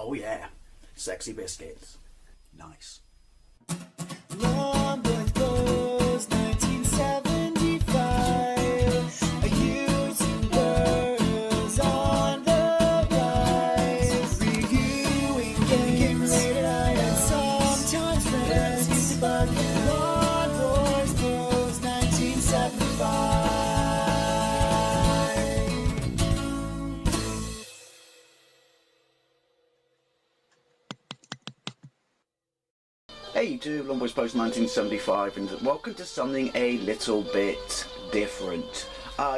Oh yeah, sexy biscuits. Nice. Long boys blues, 1975. Using girls on the rise. Reviewing games late at night and sometimes friends. But Long boys blues, 1975. Hey YouTube, Longboys Post 1975, and welcome to something a little bit different.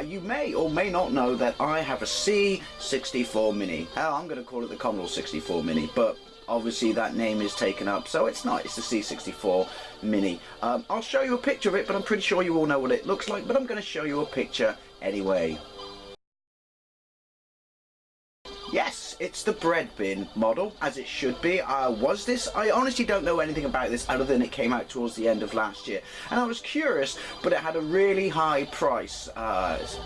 You may or may not know that I have a C64 Mini. Hell, I'm going to call it the Commodore 64 Mini, but obviously that name is taken up, so it's not. It's the C64 Mini. I'll show you a picture of it, but I'm pretty sure you all know what it looks like, but I'm going to show you a picture anyway. Yes, it's the bread bin model, as it should be. Was this? I honestly don't know anything about this other than it came out towards the end of last year. And I was curious, but it had a really high price.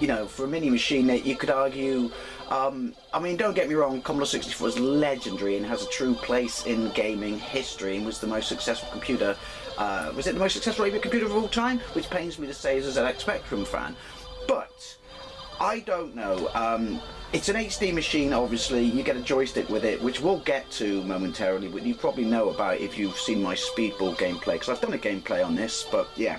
You know, for a mini machine that you could argue, I mean, don't get me wrong, Commodore 64 is legendary and has a true place in gaming history and was the most successful computer. Was it the most successful computer of all time? Which pains me to say as a ZX Spectrum fan. But I don't know. It's an HD machine, obviously. You get a joystick with it, which we'll get to momentarily, but you probably know about if you've seen my Speedball gameplay, because I've done a gameplay on this, but yeah.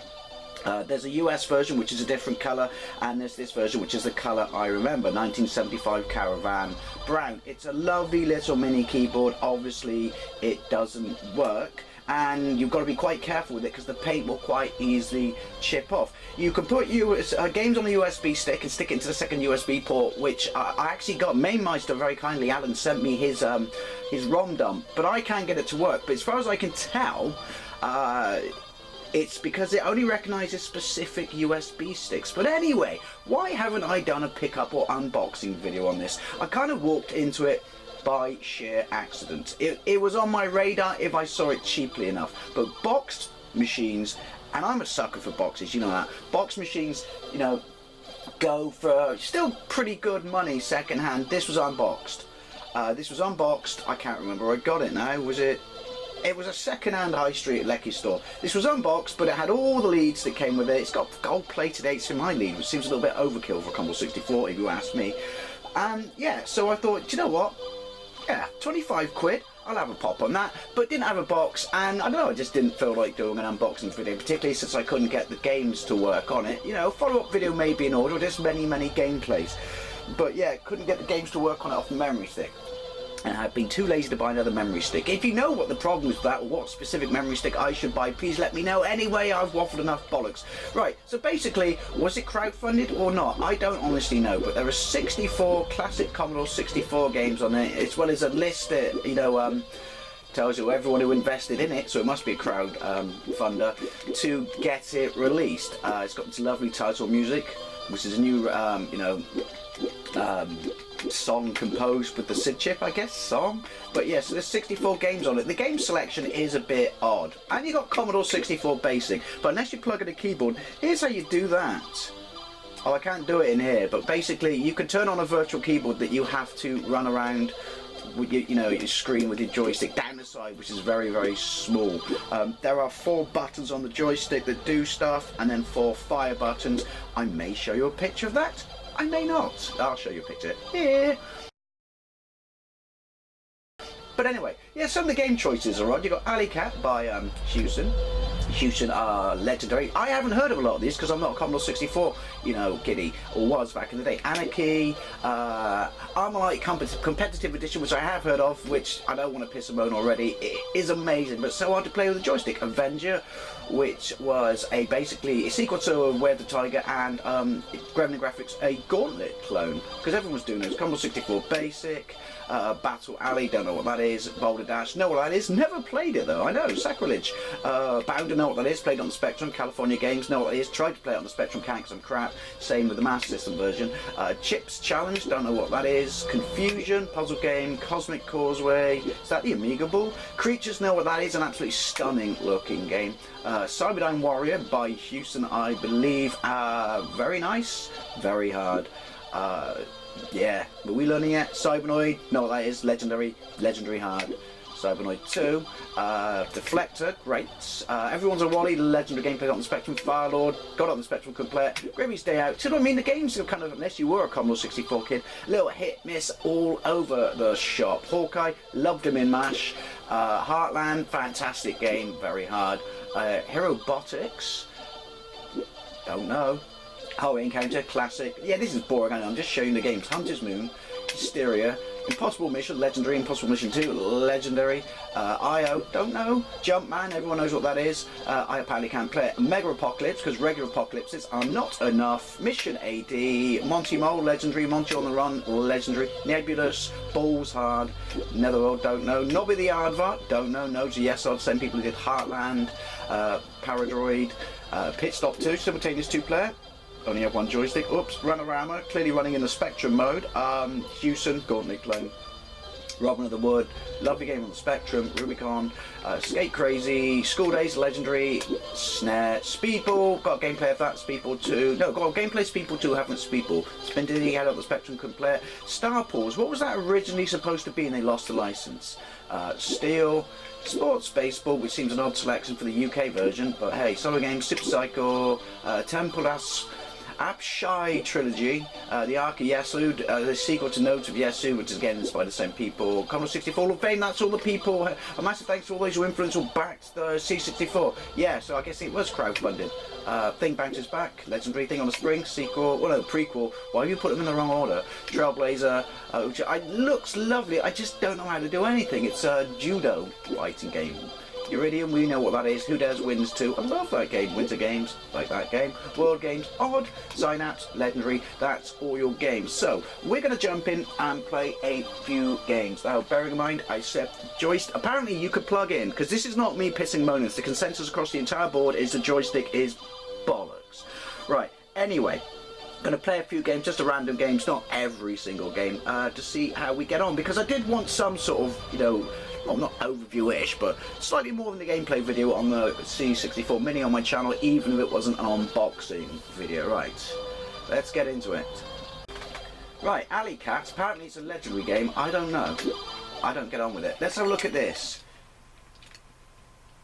There's a US version, which is a different colour, and there's this version, which is the colour I remember, 1975 Caravan Brown. It's a lovely little mini keyboard. Obviously, it doesn't work, and you've got to be quite careful with it because the paint will quite easily chip off. You can put games on the USB stick and stick it into the second USB port, which I actually got. Mainmeister very kindly, Alan, sent me his ROM dump, but I can't get it to work. But as far as I can tell, it's because it only recognises specific USB sticks. But anyway, why haven't I done a pickup or unboxing video on this? I kind of walked into it by sheer accident. It was on my radar if I saw it cheaply enough. But boxed machines, and I'm a sucker for boxes, you know that. Box machines, you know, go for still pretty good money second hand. This was unboxed. This was unboxed. I can't remember where I got it now. Was it? It was a second-hand high street Lecky store. This was unboxed, but it had all the leads that came with it. It's got gold-plated 8s in my lead, which seems a little bit overkill for a Commodore 64, if you ask me. Yeah, so I thought, do you know what? Yeah, 25 quid, I'll have a pop on that, but didn't have a box, and I don't know, I just didn't feel like doing an unboxing video, particularly since I couldn't get the games to work on it. You know, follow-up video may be in order, just many gameplays. But yeah, couldn't get the games to work on it off the memory stick. And I've been too lazy to buy another memory stick. If you know what the problem is with that, or what specific memory stick I should buy, please let me know. Anyway, I've waffled enough bollocks. Right, so basically, was it crowdfunded or not? I don't honestly know, but there are 64 classic Commodore 64 games on it, as well as a list that, you know, tells you everyone who invested in it, so it must be a crowd funder, to get it released. It's got this lovely title music, which is a new, you know, song composed with the SID chip, I guess, song. But yeah, so there's 64 games on it. The game selection is a bit odd. And you got Commodore 64 Basic, but unless you plug in a keyboard, here's how you do that. Oh, I can't do it in here, but basically you can turn on a virtual keyboard that you have to run around with your, you know, your screen with your joystick down the side, which is very small. There are 4 buttons on the joystick that do stuff, and then 4 fire buttons. I may show you a picture of that. I may not. I'll show you a picture here. But anyway, yeah, some of the game choices are on. You've got Alley Cat by Hewson. Hewson are legendary. I haven't heard of a lot of these because I'm not a Commodore 64, you know, kiddie, or was back in the day. Anarchy, Armalite Competitive Edition, which I have heard of, which I don't want to piss and moan already. It is amazing, but so hard to play with a joystick. Avenger, which was basically a sequel to Where the Tiger, and Gremlin Graphics, a Gauntlet clone, because everyone was doing those. Commodore 64 Basic, Battle Alley, don't know what that is. Boulder Dash, know what that is. Never played it though, I know, sacrilege. Bounder, know what that is. Played on the Spectrum. California Games, know what that is. Tried to play it on the Spectrum, can't because I'm crap. Same with the Master System version. Chips Challenge, don't know what that is. Confusion, puzzle game. Cosmic Causeway, is that the Amiga Ball? Creatures, know what that is. An absolutely stunning looking game. Cyberdyne Warrior by Hewson, I believe. Very nice, very hard. Yeah, were we learning yet? Cybernoid, know what that is, legendary hard. Cybernoid 2, Deflector, great. Everyone's a Wally, legendary gameplay on the Spectrum. Firelord, got on the Spectrum, could play it. Grimmy's Day Out. So I mean, the games are kind of, unless you were a Commodore 64 kid, little hit miss all over the shop. Hawkeye, loved him in MASH. Heartland, fantastic game, very hard. Herobotics, don't know. Hallway Encounter, classic. Yeah, this is boring, I know, I'm just showing the games. Hunter's Moon, Hysteria, Impossible Mission, legendary. Impossible Mission 2, legendary. IO, don't know. Jumpman, everyone knows what that is. I apparently can't play it. Mega Apocalypse, because regular apocalypses are not enough. Mission AD, Monty Mole, legendary. Monty on the Run, legendary. Nebulous, Balls Hard, Netherworld, don't know. Nobby the Aardvark, don't know. No's a yes odd, same people who did Heartland, Paradroid, Pit Stop 2, simultaneous 2-player. Only have one joystick. Oops, Runorama, clearly running in the Spectrum mode. Houston, Gauntlet Clone. Robin of the Wood, lovely game on the Spectrum. Rubicon, Skate Crazy, School Days, legendary. Snare, Speedball, got gameplay of that. Speedball 2. No, got gameplay Speedball 2, haven't Speedball. Spin Diddy had it on the Spectrum, couldn't play it. Star Pause, what was that originally supposed to be and they lost the license? Steel, Sports Baseball, which seems an odd selection for the UK version, but hey, Solo Games, Super Cycle, Tempelas, Apshai Trilogy, the Ark of Yasu, the sequel to Nodes of Yasu, which is again inspired by the same people. Commodore 64 Hall of Fame, that's all the people. A massive thanks to all those who influenced or backed the C64. Yeah, so I guess it was crowdfunded. Thing Bounces Back, legendary. Thing on the Spring, sequel, well no, prequel. Why have you put them in the wrong order? Trailblazer, which looks lovely, I just don't know how to do anything. It's a judo fighting game. Iridium, we know what that is. Who Dares Wins 2. I love that game. Winter Games, like that game. World Games, odd. Synapse, legendary. That's all your games. So, we're going to jump in and play a few games. Now, bearing in mind, I said joystick. Apparently, you could plug in, because this is not me pissing moaning. The consensus across the entire board is the joystick is bollocks. Right, anyway. Going to play a few games, just a random games, not every single game, to see how we get on. Because I did want some sort of, you know, well, not overview-ish, but slightly more than the gameplay video on the C64 Mini on my channel, even if it wasn't an unboxing video. Right, let's get into it. Right, Alley Cats, apparently it's a legendary game, I don't know. I don't get on with it. Let's have a look at this.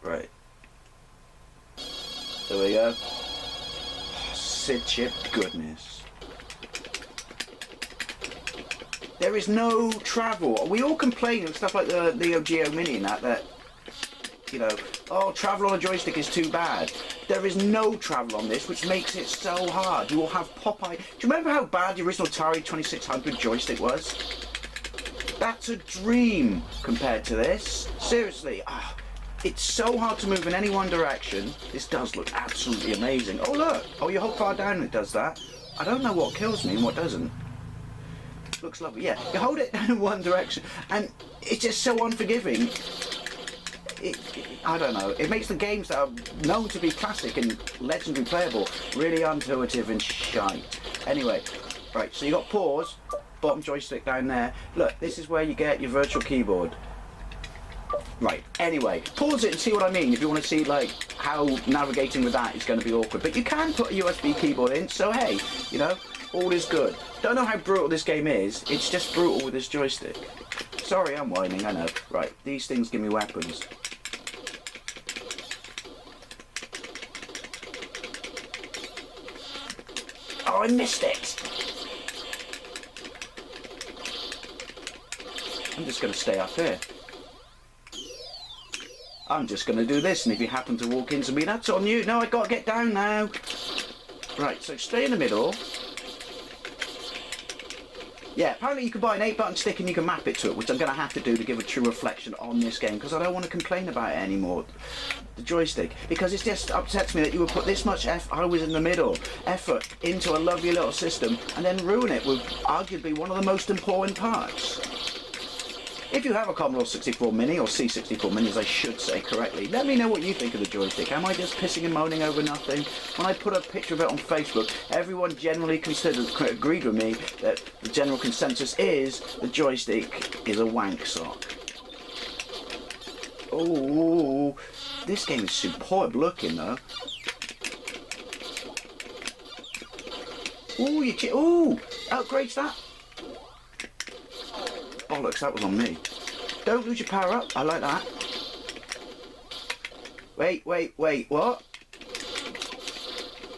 Right. There we go. Sid Chip goodness. There is no travel. We all complain of stuff like the Neo Geo Mini and that, you know, oh, travel on a joystick is too bad. There is no travel on this, which makes it so hard. You will have Popeye. Do you remember how bad the original Atari 2600 joystick was? That's a dream compared to this. Seriously. It's so hard to move in any one direction. This does look absolutely amazing. Oh, look. Oh, you hold far down and it does that. I don't know what kills me and what doesn't. Looks lovely. Yeah, you hold it down in one direction and it's just so unforgiving. I don't know. It makes the games that are known to be classic and legendary playable really intuitive and shite. Anyway, right, so you got pause, bottom joystick down there. Look, this is where you get your virtual keyboard. Right, anyway, pause it and see what I mean if you want to see like how navigating with that is going to be awkward. But you can put a USB keyboard in, so hey, you know, all is good. Don't know how brutal this game is, it's just brutal with this joystick. Sorry, I'm whining, I know. Right, these things give me weapons. Oh, I missed it! I'm just going to stay up here. I'm just going to do this, and if you happen to walk into me, that's on you. No, I got to get down now. Right, so stay in the middle. Yeah, apparently you can buy an 8-button stick and you can map it to it, which I'm going to have to do to give a true reflection on this game, because I don't want to complain about it anymore, the joystick, because it just upsets me that you would put this much effort into a lovely little system and then ruin it with arguably one of the most important parts. If you have a Commodore 64 Mini, or C64 Mini as I should say correctly, let me know what you think of the joystick. Am I just pissing and moaning over nothing? When I put a picture of it on Facebook, everyone generally agreed with me that the general consensus is the joystick is a wank sock. Oh, this game is superb looking though. Ooh, upgrades that. Bollocks, that was on me. Don't lose your power up. I like that. Wait, what?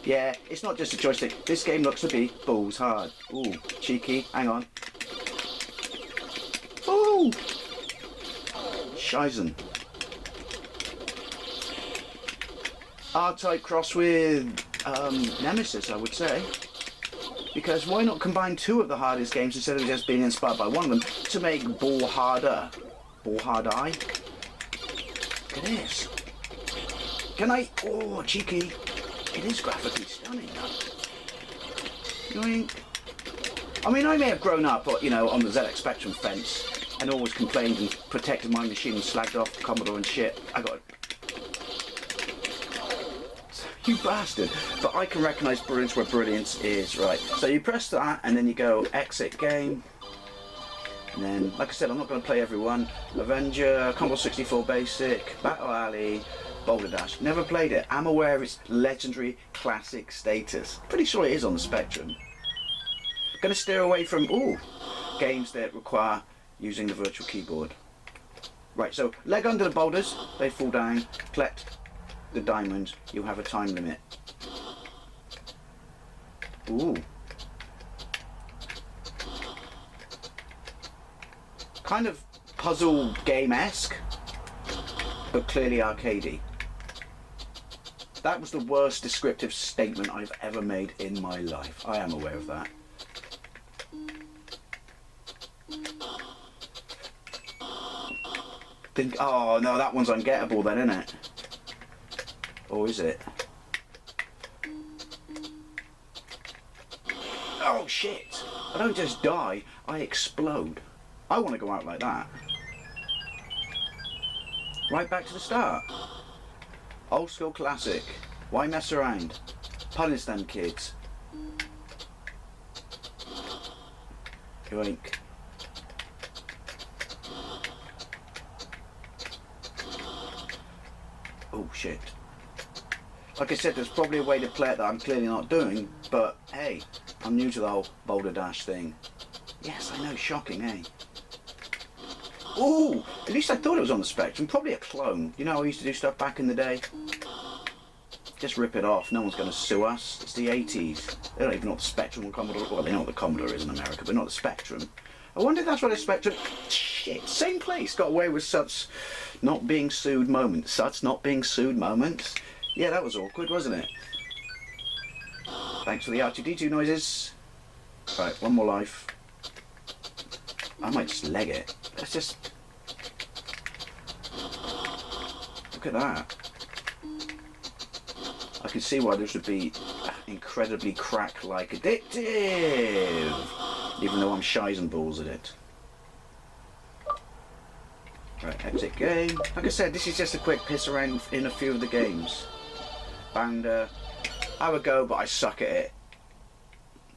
Yeah, it's not just a joystick. This game looks to be balls hard. Ooh, cheeky. Hang on. Ooh! Shizen. R-Type cross with Nemesis, I would say. Because why not combine two of the hardest games instead of just being inspired by one of them to make Ball Harder? Ball Hard Eye? Look at this. Can I? Oh, cheeky. It is graphically stunning, though. Yoink. I mean, I may have grown up, you know, on the ZX Spectrum fence and always complained and protected my machine and slagged off the Commodore and shit. I got... You bastard. But I can recognise brilliance where brilliance is. Right. So you press that and then you go exit game. And then, like I said, I'm not going to play every one. Avenger, Commodore 64 Basic, Battle Alley, Boulder Dash. Never played it. I'm aware of its legendary classic status. Pretty sure it is on the Spectrum. Going to steer away from, games that require using the virtual keyboard. Right, so leg under the boulders, they fall down, collect the diamonds, you have a time limit. Ooh. Kind of puzzle game-esque, but clearly arcadey. That was the worst descriptive statement I've ever made in my life. I am aware of that. Oh no, that one's ungettable then, isn't it? Or is it? Oh shit! I don't just die, I explode. I want to go out like that. Right back to the start. Old school classic. Why mess around? Punish them kids. Yoink. Oh shit. Like I said, there's probably a way to play it that I'm clearly not doing, but hey, I'm new to the whole Boulder Dash thing. Yes, I know, shocking, eh? Ooh, at least I thought it was on the Spectrum. Probably a clone. You know how I used to do stuff back in the day? Just rip it off. No one's going to sue us. It's the 80s. They don't even know what the Spectrum or Commodore... Well, they know what the Commodore is in America, but not the Spectrum. I wonder if that's what the Spectrum... Shit, same place. Got away with such not being sued moments. Such not being sued moments. Yeah, that was awkward, wasn't it? Thanks for the R2-D2 noises. Right, one more life. I might just leg it. Let's just... Look at that. I can see why this would be incredibly crack-like addictive, even though I'm shies and balls at it. Right, exit game. Like I said, this is just a quick piss around in a few of the games. Bounder. Have a go, but I suck at it.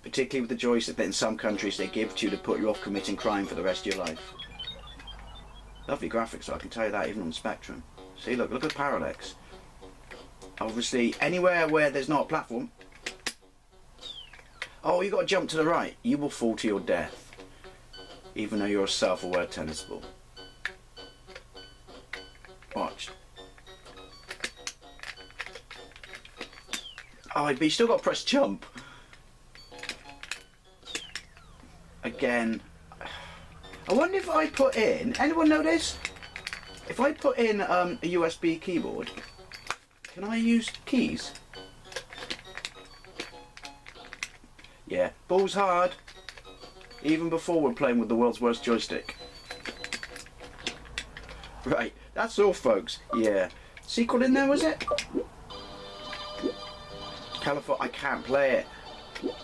Particularly with the joystick that in some countries they give to you to put you off committing crime for the rest of your life. Lovely graphics, so I can tell you that, even on the Spectrum. See, look at the parallax. Obviously, anywhere where there's not a platform... Oh, you got to jump to the right. You will fall to your death. Even though you're a self-aware tennis ball. Watch. Oh, but you still got to press jump. Again. I wonder if I put in... Anyone know this? If I put in a USB keyboard, can I use keys? Yeah, balls hard. Even before we're playing with the world's worst joystick. Right, that's all, folks. Yeah. Sequel in there, was it? California. I can't play it.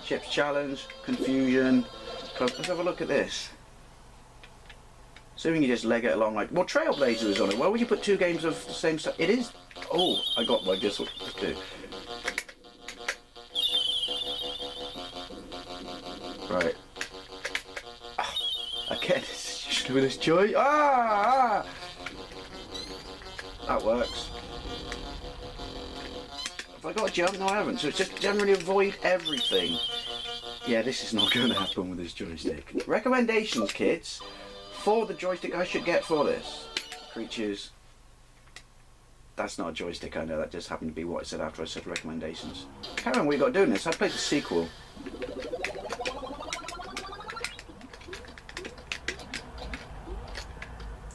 Chips Challenge, Confusion. Let's have a look at this. Assuming you just leg it along like... Well, Trailblazer is on it. Why would you put two games of the same stuff? It is... Oh, I got what I just wanted to do. Right. Oh, again, it's just with this joy. Ah! That works. Have I got a jump? No, I haven't. So it's just generally avoid everything. Yeah, this is not going to happen with this joystick. Recommendations, kids. for the joystick I should get for this. Creatures. That's not a joystick, I know, that just happened to be what it said after I said recommendations. Karen, what you got doing this? I played the sequel.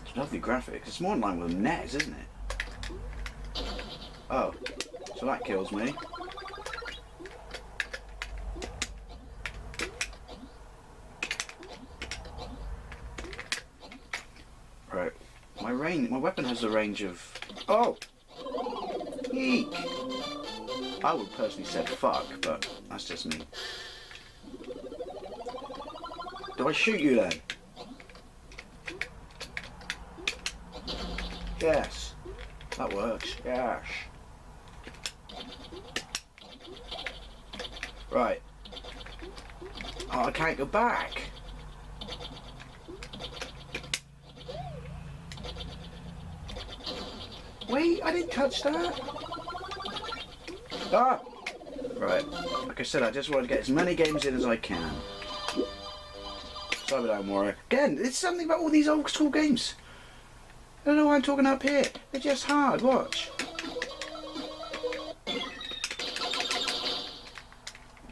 It's lovely graphics. It's more in line with NES, isn't it? Oh, so that kills me. Right. My weapon has a range of... Oh! Eek! I would personally say fuck, but that's just me. Do I shoot you then? Yes. That works. Yes. Right. Oh, I can't go back. Wait, I didn't touch that. Ah! Right. Like I said, I just want to get as many games in as I can. Sorry about that, Warrior. Again, it's something about all these old school games. I don't know why I'm talking up here. They're just hard. Watch.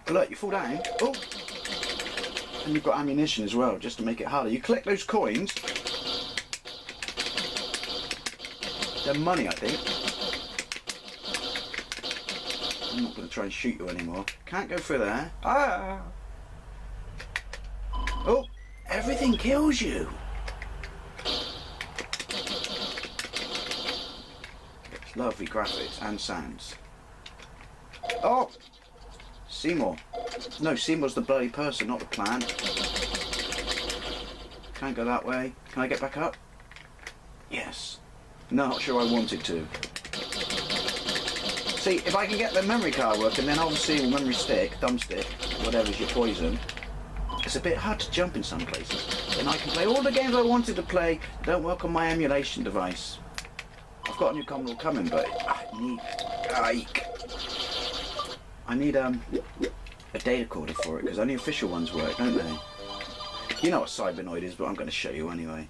Look, you fall down. Oh! And you've got ammunition as well, just to make it harder. You collect those coins. They're money, I think. I'm not going to try and shoot you anymore. Can't go through there. Ah! Oh! Everything kills you! It's lovely graphics and sounds. Oh! Seymour. No, Seymour's the bloody person, not the plant. Can't go that way. Can I get back up? Yes. No, not sure I wanted to. See, if I can get the memory card working, then obviously memory stick, thumbstick, whatever's your poison, it's a bit hard to jump in some places. Then I can play all the games I wanted to play. Don't work on my emulation device. I've got a new Commodore coming, but I need a data recorder for it, because only official ones work, don't they? You know what Cybernoid is, but I'm going to show you anyway.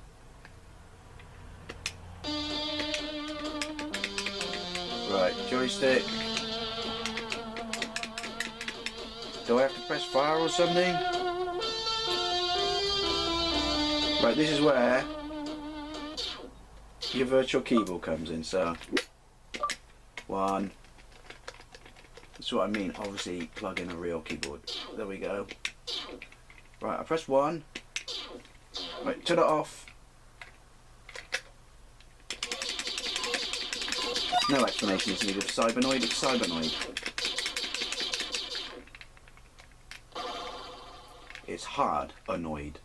Right, joystick. Do I have to press fire or something? Right, this is where your virtual keyboard comes in, so... One. That's what I mean, obviously plug in a real keyboard. There we go. Right, I press 1. Right, turn it off. No explanation is needed for Cybernoid, it's Cybernoid. It's hard annoyed.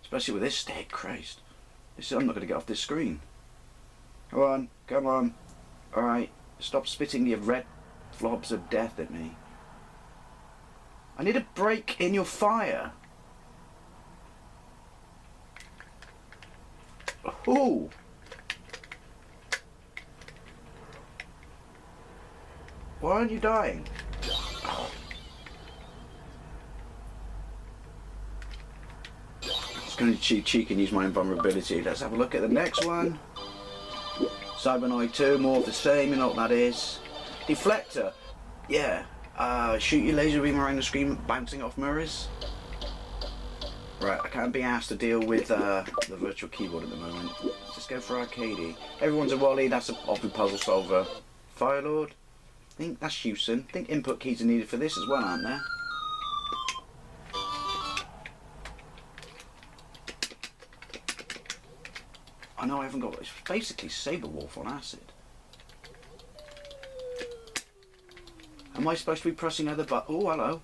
Especially with this stick, Christ. I'm not going to get off this screen. Come on, come on. Alright, stop spitting your red flobs of death at me. I need a break in your fire. Ooh. Why aren't you dying? Oh. Just going to cheek and use my invulnerability. Let's have a look at the next one. Cybernoid 2, more of the same, you know what that is. Deflector. Yeah. Shoot your laser beam around the screen, bouncing off mirrors. Right, I can't be asked to deal with the virtual keyboard at the moment. Let's just go for arcadey. Everyone's a Wally, that's a obvious puzzle solver. Firelord. I think that's Houston. I think input keys are needed for this as well, aren't there? I know I haven't got... It's basically Saber Wolf on acid. Am I supposed to be pressing other buttons? Oh, hello.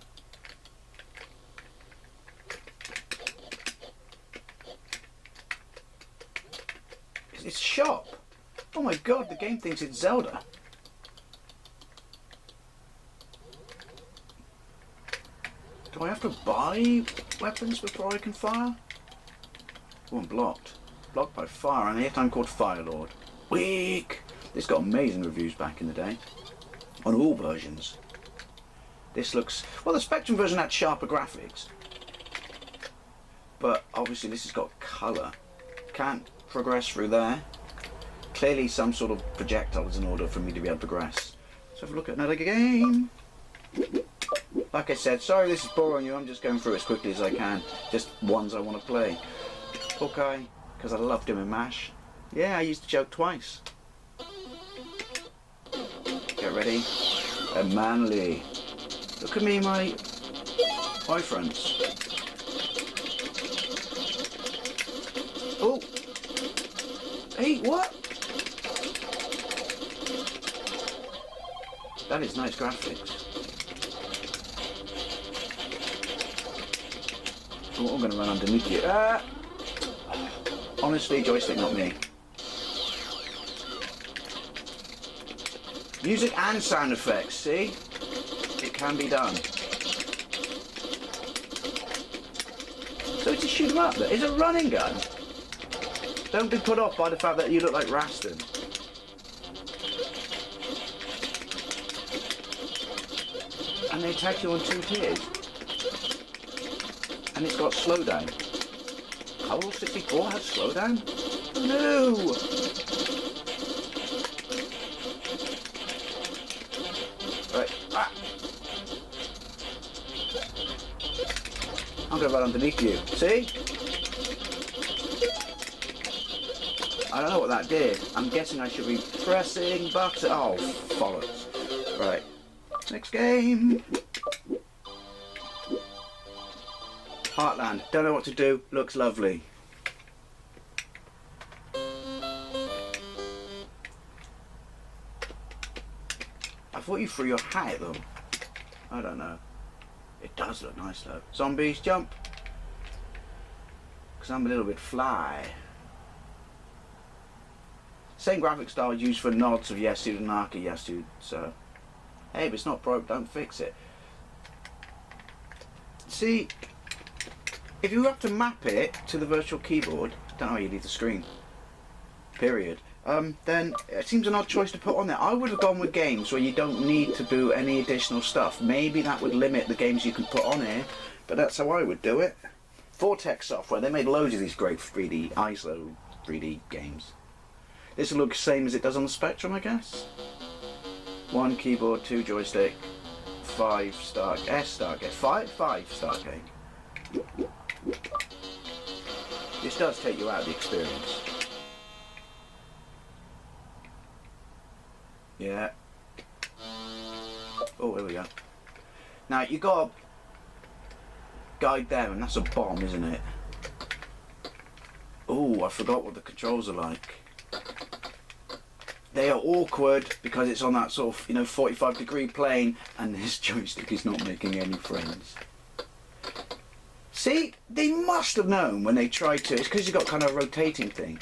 It's shop. Oh my god, the game thinks it's Zelda. Do I have to buy weapons before I can fire? Oh, I'm blocked. Blocked by fire, and the I'm called Firelord. Weak! This got amazing reviews back in the day. On all versions. This looks... Well, the Spectrum version had sharper graphics. but obviously this has got colour. Can't progress through there. Clearly some sort of projectile is in order for me to be able to progress. Let's have a look at another game. Like I said, sorry this is boring you, I'm just going through as quickly as I can. Just ones I want to play. Okay, because I love doing MASH. Yeah, I used to joke twice. Get ready. And manly. Look at me, my friends. Oh! Hey, what? That is nice graphics. Oh, I'm going to run underneath you. Honestly, joystick, not me. Music and sound effects, see? It can be done. So it's a shoot 'em up there. It's a running gun. Don't be put off by the fact that you look like Raston. And they attack you on 2 tiers. And it's got slowdown. Commodore 64 has slowdown? No! Right. Ah. I'm gonna run underneath you. See? I don't know what that did. I'm guessing I should be pressing button. Oh, bollocks. Right. Next game. Heartland. Don't know what to do. Looks lovely. I thought you threw your hat at them. I don't know. It does look nice though. Zombies, jump. Because I'm a little bit fly. Same graphic style used for nods of yes dude and Arca yes dude. So, hey, if it's not broke, don't fix it. See, if you have to map it to the virtual keyboard, don't know how you leave the screen. Period. Then it seems an odd choice to put on there. I would have gone with games where you don't need to do any additional stuff. Maybe that would limit the games you can put on here, but that's how I would do it. Vortex Software, they made loads of these great 3D, ISO 3D games. This will look the same as it does on the Spectrum, I guess. 1 keyboard, 2 joystick, 5 start, start game, 5 start game. This does take you out of the experience. Yeah. Oh, here we go. Now you got a guide there, and that's a bomb, isn't it? Oh, I forgot what the controls are like. They are awkward because it's on that sort of, 45-degree plane, and this joystick is not making any friends. See, they must have known when they tried to. It's because you've got kind of a rotating thing.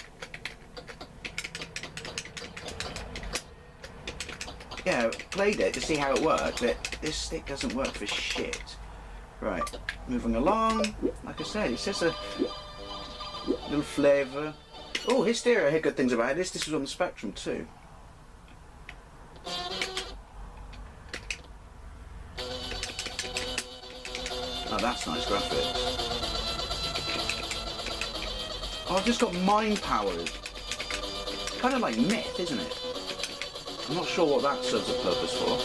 Yeah, played it to see how it worked, but this stick doesn't work for shit. Right, moving along. Like I said, it's just a little flavour. Oh, Hysteria, I hear good things about this. This was on the Spectrum too. Oh, that's nice graphics. Oh, I've just got mind powers. Kind of like Myth, isn't it? I'm not sure what that serves a purpose for.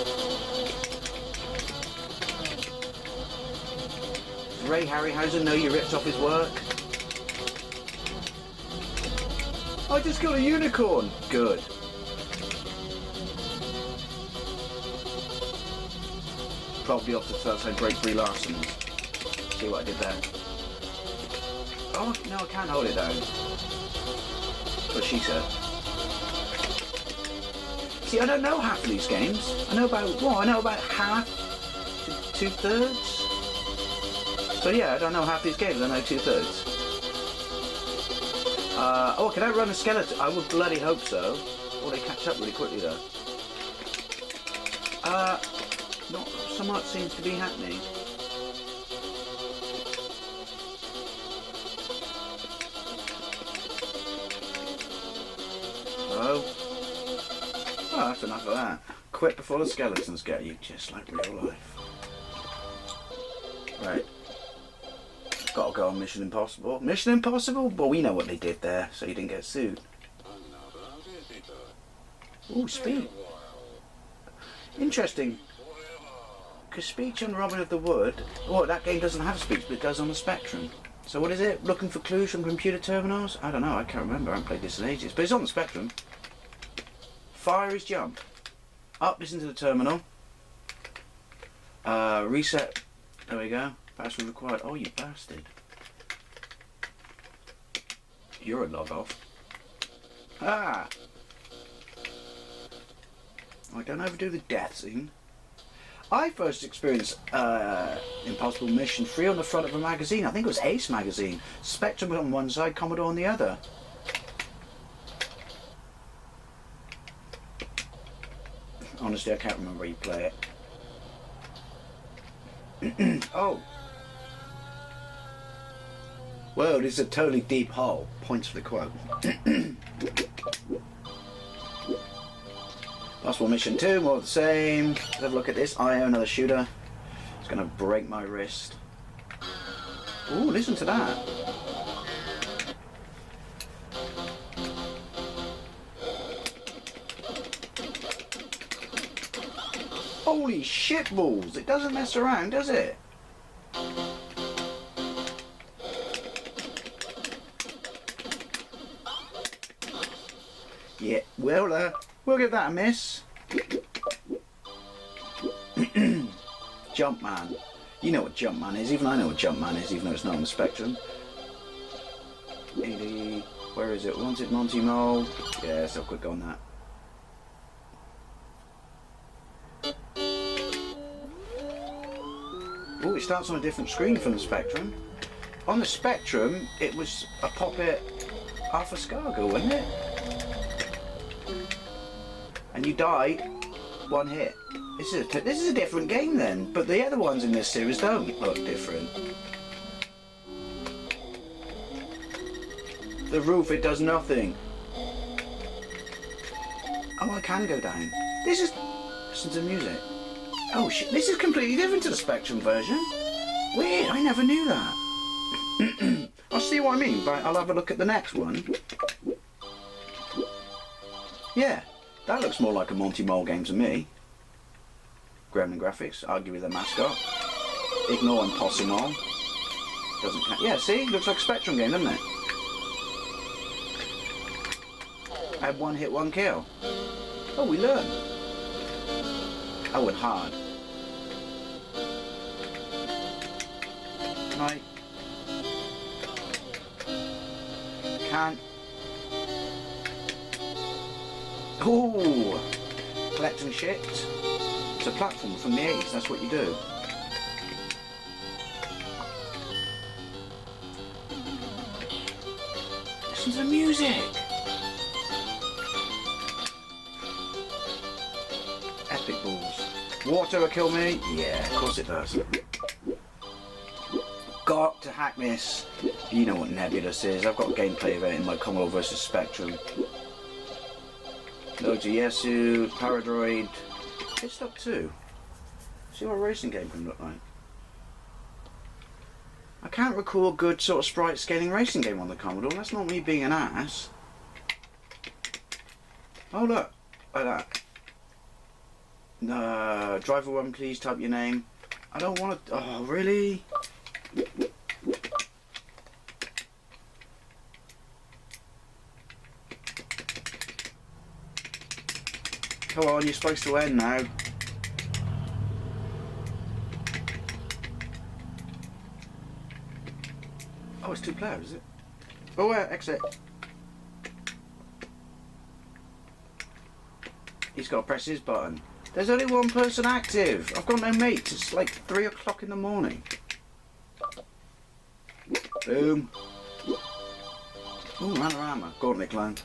Does Ray Harryhausen know you ripped off his work? I just got a unicorn! Good. Probably off the outside break 3 Larsons. See what I did there? Oh, no, I can't hold it down. What she said. See, I don't know half of these games. I know about, I know about half to 2/3. So yeah, I don't know half these games, I know 2/3. Oh, can I run a skeleton? I would bloody hope so. Or they catch up really quickly though. Not so much seems to be happening. Oh. Oh, that's enough of that. Quit before the skeletons get you, just like real life. Right. got to go on Mission Impossible. Mission Impossible? Well, we know what they did there, so you didn't get sued. Ooh, speech. Interesting. Because speech on Robin of the Wood... Oh, that game doesn't have speech, but it does on the Spectrum. So what is it? Looking for clues from computer terminals? I don't know, I can't remember. I haven't played this in ages. But it's on the Spectrum. Fire is jump. Up, listen to the terminal. Reset. There we go. Password required. Oh, you bastard. You're a log off. Ah! I don't overdo the death scene. I first experienced Impossible Mission 3 on the front of a magazine. I think it was Ace magazine. Spectrum on one side, Commodore on the other. Honestly, I can't remember where you play it. Oh. Whoa, this is a totally deep hole. Points for the quote. Possible Mission 2, more of the same. Let's have a look at this. IO, another shooter. It's going to break my wrist. Ooh, listen to that. Holy shit balls! It doesn't mess around, does it? Yeah, well, we'll give that a miss. Jumpman. You know what Jumpman is. Even I know what Jumpman is, even though it's not on the Spectrum. 80. Where is it? Wanted Monty Mole. Yeah, let's have a quick go on that. Oh, it starts on a different screen from the Spectrum. On the Spectrum, it was a Poppet Alpha Scargo, wasn't it? And you died one hit. This is a different game then, but the other ones in this series don't look different. The roof, it does nothing. Oh, I can go down. This is... Listen to the music. Oh shit, this is completely different to the Spectrum version. Weird, I never knew that. I'll see what I mean, but I'll have a look at the next one. Yeah, that looks more like a Monty Mole game to me. Gremlin graphics, argue with the mascot. Ignore and Possum Mole. Doesn't count. Yeah, see, looks like a Spectrum game, doesn't it? Had one hit, one kill. Oh, we learn. Oh, and hard. Right. Can't. Ooh! Collecting shit. It's a platform from the 80s, that's what you do. Listen to the music! Epic balls. Water will kill me? Yeah, of course it does. Got to hack this. You know what Nebulous is. I've got gameplay of it in my Commodore vs Spectrum. Noji Yesu, Paradroid. It's up 2. See what a racing game can look like. I can't recall a good sort of sprite scaling racing game on the Commodore. That's not me being an ass. Oh look, like that. No, driver 1, please type your name. I don't want to. Oh, really? Come on, you're supposed to end now. Oh, it's 2 players, is it? Oh, exit. He's got to press his button. There's only one person active. I've got no mates. It's like 3 o'clock in the morning. Boom. Ooh, Manorama. Gauntlet clone.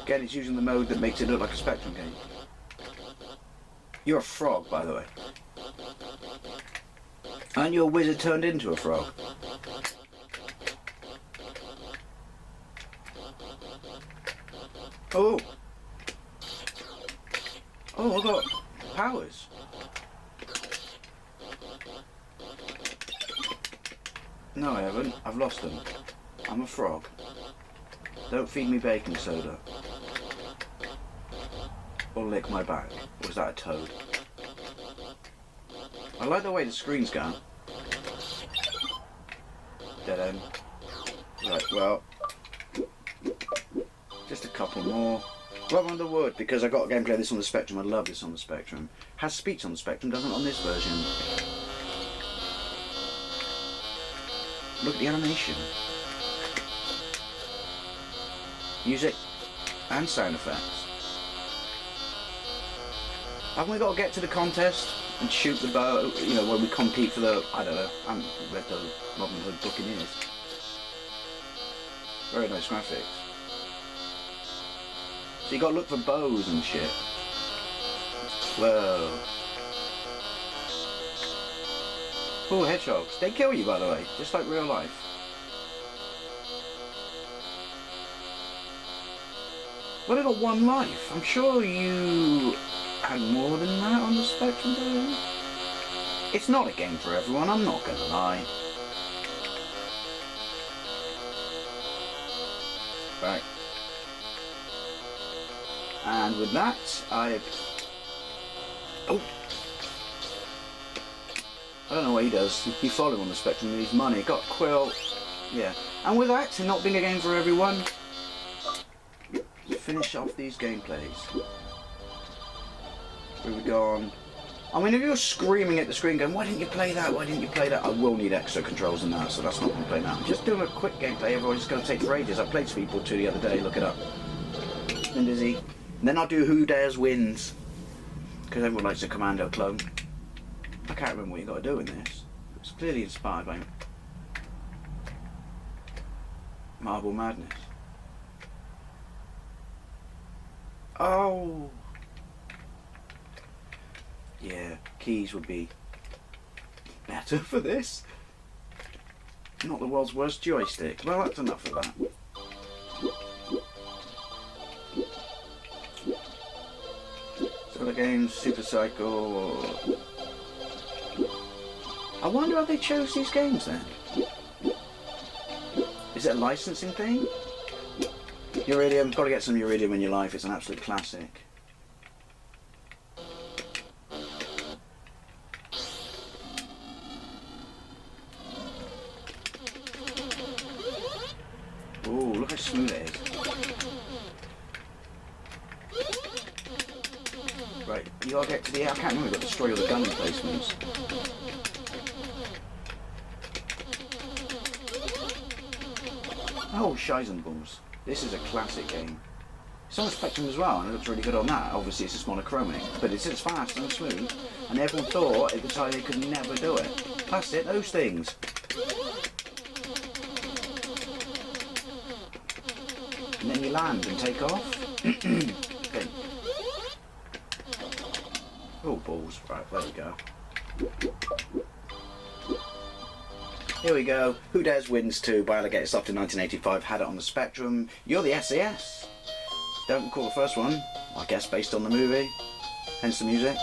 Again, it's using the mode that makes it look like a Spectrum game. You're a frog, by the way. And your wizard turned into a frog. Oh! Oh, I've got powers. No, I haven't. I've lost them. I'm a frog. Don't feed me baking soda. Or lick my back. Or was that a toad? I like the way the screen's going. Dead end. Right, well. Just a couple more. Rub on the wood, because I got a gameplay of this on the Spectrum. I love this on the Spectrum. Has speech on the Spectrum, doesn't it on this version? Look at the animation. Music and sound effects. Haven't we got to get to the contest and shoot the bow, you know, when we compete for the, I don't know, I haven't read the Robin Hood Buccaneers. Very nice graphics. So you got to look for bows and shit. Whoa. Oh, hedgehogs. They kill you, by the way, just like real life. Well, they got one life. I'm sure you had more than that on the Spectrum version. It's not a game for everyone, I'm not gonna lie. Right. And with that, oh! I don't know what he does. You follow him on the Spectrum and he's money. Got quill. Yeah. And with that, not being a game for everyone, finish off these gameplays. Where we go on? I mean, if you're screaming at the screen going, why didn't you play that? Why didn't you play that? I will need extra controls in that, so that's not going to play now. I'm just doing a quick gameplay. Everyone's going to take for ages. I played Speedball 2 the other day. Look it up. Been busy. And then I'll do Who Dares Wins, because everyone likes a Commando clone. I can't remember what you got to do in this. It's clearly inspired by Marble Madness. Oh! Yeah, keys would be better for this. Not the world's worst joystick. Well, that's enough of that. So the game's Super Cycle. I wonder how they chose these games then. Is it a licensing thing? Uridium, got to get some Uridium in your life. It's an absolute classic. Ooh, look how smooth it is. Right, you gotta get to the... I can't remember, you've got to destroy all the gun emplacements. Oh, Scheisenballs. This is a classic game. It's on the Spectrum as well, and it looks really good on that. Obviously, it's just monochromic, but it's as fast and smooth, and everyone thought at the time they could never do it. That's it, those things. And then you land and take off. Okay. Oh, balls. Right, there we go. Here we go. Who Dares Wins 2 by Alligator Soft in 1985. Had it on the Spectrum. You're the SAS. Don't recall the first one. I guess based on the movie. Hence the music.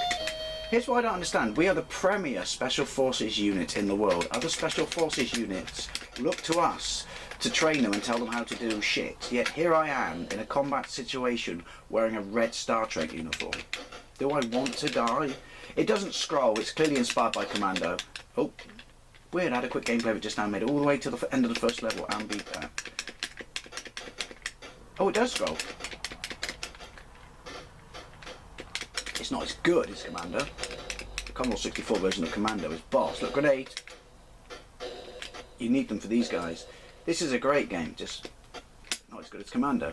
Here's what I don't understand. We are the premier Special Forces unit in the world. Other Special Forces units look to us to train them and tell them how to do shit. Yet here I am in a combat situation wearing a red Star Trek uniform. Do I want to die? It doesn't scroll. It's clearly inspired by Commando. Oh. Weird, I had a quick gameplay of it just now, made it all the way to the end of the first level and beat that. Oh, it does scroll. It's not as good as Commando. The Commodore 64 version of Commando is boss. Look, grenade. You need them for these guys. This is a great game, just not as good as Commando.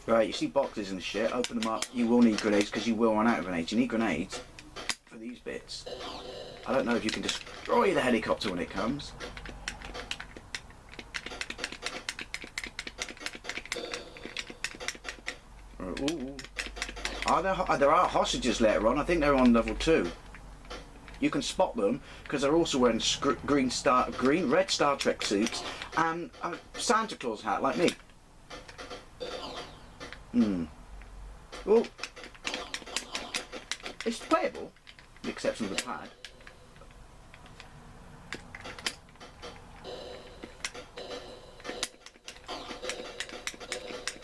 Right, you see boxes and shit, open them up. You will need grenades because you will run out of grenades. You need grenades for these bits. I don't know if you can destroy the helicopter when it comes. Ooh. There are hostages later on. I think they're on level 2. You can spot them because they're also wearing red Star Trek suits and a Santa Claus hat like me. Well, it's playable, with the exception of the pad.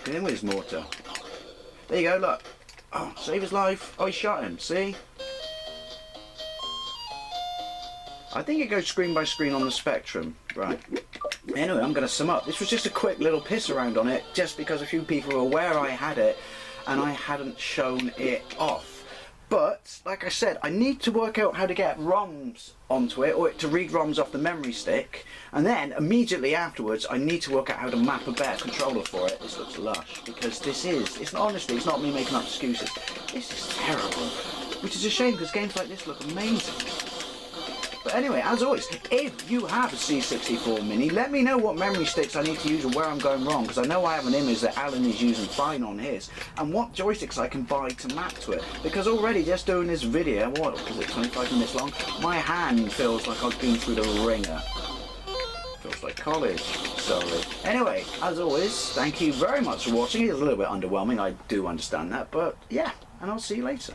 Get in with his mortar. There you go, look. Oh, save his life. Oh, he shot him, see? I think it goes screen by screen on the Spectrum. Right. Anyway, I'm going to sum up. This was just a quick little piss around on it, just because a few people were aware I had it, and I hadn't shown it off. But, like I said, I need to work out how to get ROMs onto it, or to read ROMs off the memory stick, and then, immediately afterwards, I need to work out how to map a better controller for it. This looks lush, because it's honestly, it's not me making up excuses. This is terrible. Which is a shame, because games like this look amazing. But anyway, as always, if you have a C64 Mini, let me know what memory sticks I need to use or where I'm going wrong, because I know I have an image that Alan is using fine on his, and what joysticks I can buy to map to it. Because already, just doing this video, what was it, 25 minutes long? My hand feels like I've been through the ringer. Feels like college, sorry. Anyway, as always, thank you very much for watching. It's a little bit underwhelming, I do understand that, but yeah, and I'll see you later.